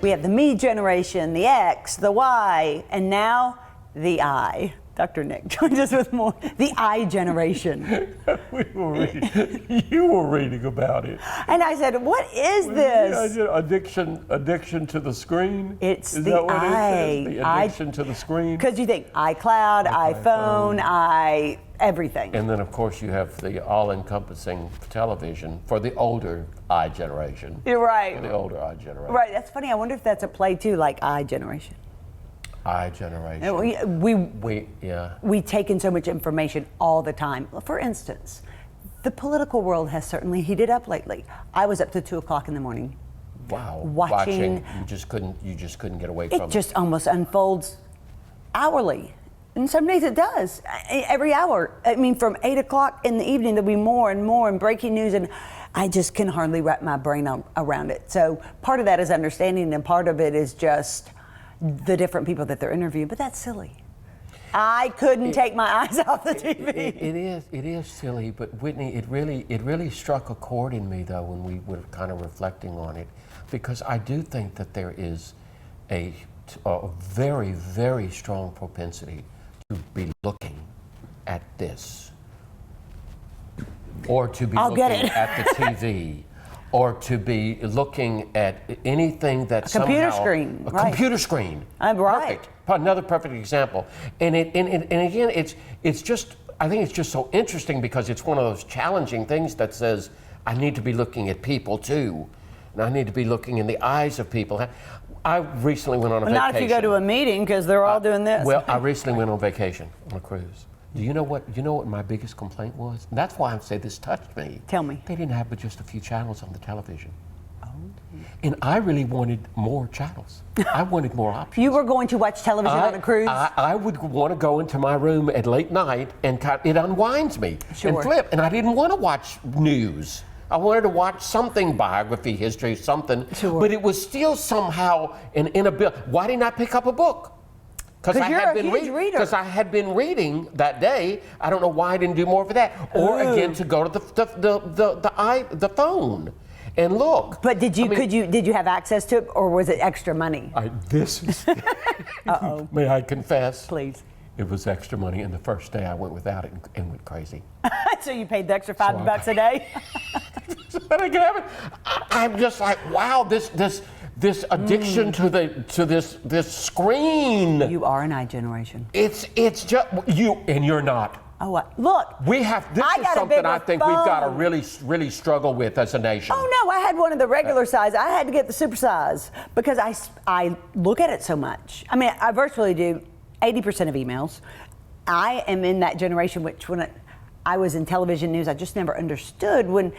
We have the me generation, the X, the Y, and now the I. Dr. Nick joined us with more. The iGeneration. You were reading about it. And I said, what is this? Addiction to the screen? It's is the that what I. it is? The addiction to the screen? Because you think iCloud, iPhone, everything. And then, of course, you have the all-encompassing television for the older iGeneration. You're right. For the older iGeneration. Right, that's funny. I wonder if that's a play, too, like iGeneration. iGeneration. We take in so much information all the time. For instance, the political world has certainly heated up lately. I was up to 2 o'clock in the morning. Wow. Watching. You just couldn't get away from it. It just almost unfolds hourly. And some days it does. Every hour. I mean, from 8 o'clock in the evening, there'll be more and more and breaking news, and I just can hardly wrap my brain around it. So part of that is understanding, and part of it is just the different people that they're interviewing, but that's silly. I couldn't take my eyes off the TV. It is silly, but Whitney, it really struck a chord in me though when we were kind of reflecting on it, because I do think that there is a very, very strong propensity to be looking at this, or to be looking at the TV. Or to be looking at anything that computer screen. Computer screen. Right. Perfect. Another perfect example. And again, it's just, I think it's just so interesting because it's one of those challenging things that says I need to be looking at people too, and I need to be looking in the eyes of people. I recently went on a vacation. Not if you go to a meeting because they're all doing this. Well, I recently went on vacation on a cruise. Do you know what my biggest complaint was? And that's why I say this touched me. Tell me. They didn't have but just a few channels on the television. Oh. And I really wanted more channels. I wanted more options. You were going to watch television on a cruise? I would want to go into my room at late night and it unwinds me and flip. And I didn't want to watch news. I wanted to watch something, biography, history, something. Sure. But it was still somehow an inability. Why didn't I pick up a book? Because I had been reading that day. I don't know why I didn't do more for that. Or again, to go to the phone and look. But did you have access to it, or was it extra money? Uh-oh. May I confess? Please. It was extra money, and the first day I went without it and went crazy. So you paid the extra $5 a day? I'm just like, wow, this addiction to this screen. You are an iGeneration. It's just you, and you're not. Oh, what? Look. This is something I think we've got to really struggle with as a nation. Oh no, I had one of the regular size. I had to get the super size because I look at it so much. I mean, I virtually do 80% of emails. I am in that generation which when I was in television news, I just never understood when,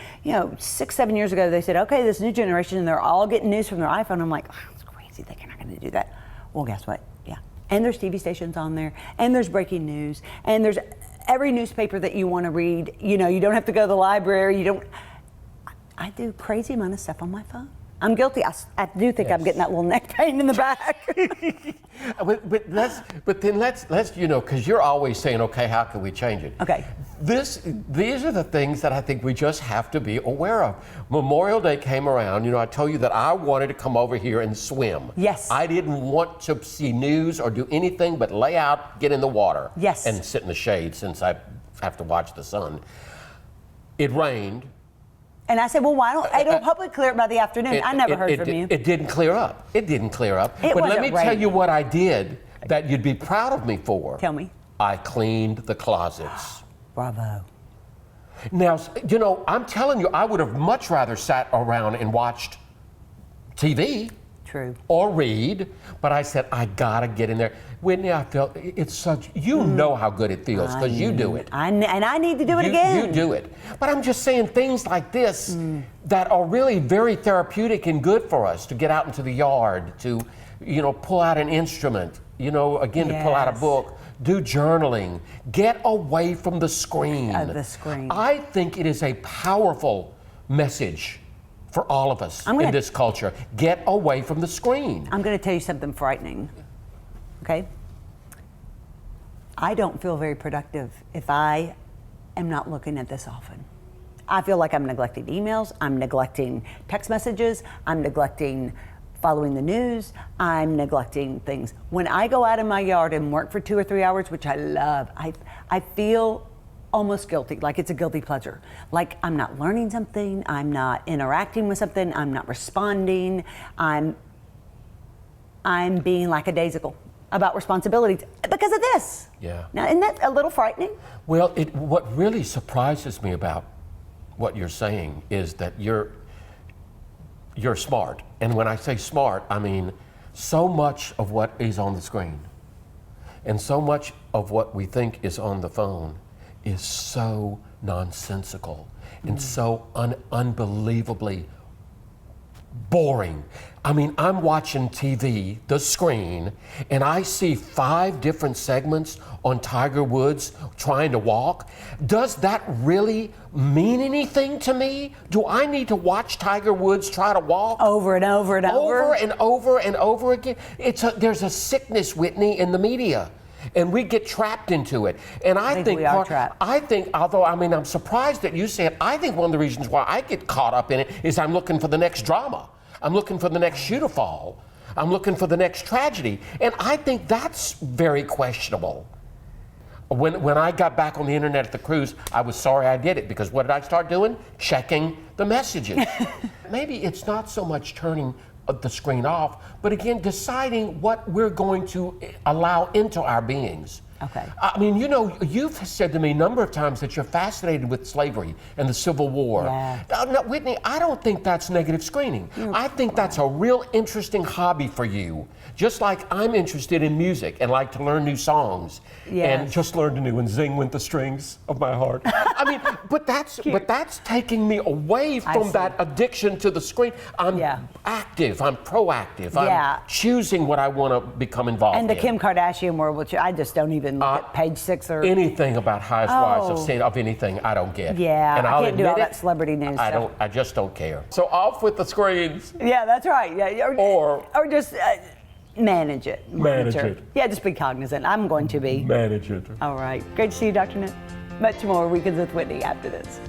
6, 7 years ago, they said, okay, this new generation, and they're all getting news from their iPhone. I'm like, oh, it's crazy. They're not going to do that. Well, guess what? Yeah. And there's TV stations on there, and there's breaking news, and there's every newspaper that you want to read. You don't have to go to the library. I do crazy amount of stuff on my phone. I'm guilty. I do think I'm getting that little neck pain in the back. but then let's because you're always saying, okay, how can we change it? Okay. These are the things that I think we just have to be aware of. Memorial Day came around. I told you that I wanted to come over here and swim. Yes. I didn't want to see news or do anything but lay out, get in the water. Yes. And sit in the shade since I have to watch the sun. It rained. And I said, well, why don't I publicly clear it by the afternoon? I never heard from you. It didn't clear up. But let me tell you what I did that you'd be proud of me for. Tell me. I cleaned the closets. Bravo. Now, I'm telling you, I would have much rather sat around and watched TV. True. Or read, but I said, I gotta get in there. Whitney, I felt it's such, know how good it feels because you do it. And I need to do it again. You do it. But I'm just saying things like this that are really very therapeutic and good for us to get out into the yard, to, pull out an instrument, to pull out a book, do journaling, get away from the screen. I think it is a powerful message for all of us in this culture. Get away from the screen. I'm going to tell you something frightening. Okay? I don't feel very productive if I am not looking at this often. I feel like I'm neglecting emails, I'm neglecting text messages, I'm neglecting following the news. I'm neglecting things. When I go out in my yard and work for 2 or 3 hours, which I love, I feel almost guilty, like it's a guilty pleasure. Like I'm not learning something, I'm not interacting with something, I'm not responding, I'm being lackadaisical about responsibilities because of this. Yeah. Now, isn't that a little frightening? Well, what really surprises me about what you're saying is that you're smart. And when I say smart, I mean so much of what is on the screen and so much of what we think is on the phone is so nonsensical and so unbelievably boring. I mean, I'm watching TV, the screen, and I see 5 different segments on Tiger Woods trying to walk. Does that really mean anything to me? Do I need to watch Tiger Woods try to walk? Over and over and over? Over and over and over again. There's a sickness, Whitney, in the media. And we get trapped into it. And I think we are trapped. I think, although I mean, I'm surprised that you say it, I think one of the reasons why I get caught up in it is I'm looking for the next drama. I'm looking for the next shoe to fall. I'm looking for the next tragedy. And I think that's very questionable. When I got back on the internet at the cruise, I was sorry I did it, because what did I start doing? Checking the messages. Maybe it's not so much turning the screen off, but again, deciding what we're going to allow into our beings. Okay. I mean, you know, you've said to me a number of times that you're fascinated with slavery and the Civil War. Yeah. Now, Whitney, I don't think that's negative screening. I think that's a real interesting hobby for you. Just like I'm interested in music and like to learn new songs. Yes. And just learn to new and sing with the strings of my heart. I mean, but that's taking me away from that addiction to the screen. I'm active, I'm proactive, I'm choosing what I want to become involved in. And the Kim Kardashian world, which I just don't even look at page 6 or anything about housewives of anything I don't get. Yeah, and I can't do all that celebrity news stuff. I just don't care. So off with the screens. Yeah, that's right. Yeah, or just manage it. Manage it. Yeah, just be cognizant. I'm going to be. Manage it. All right. Great to see you, Dr. Nick. Much more Weekends with Whitney after this.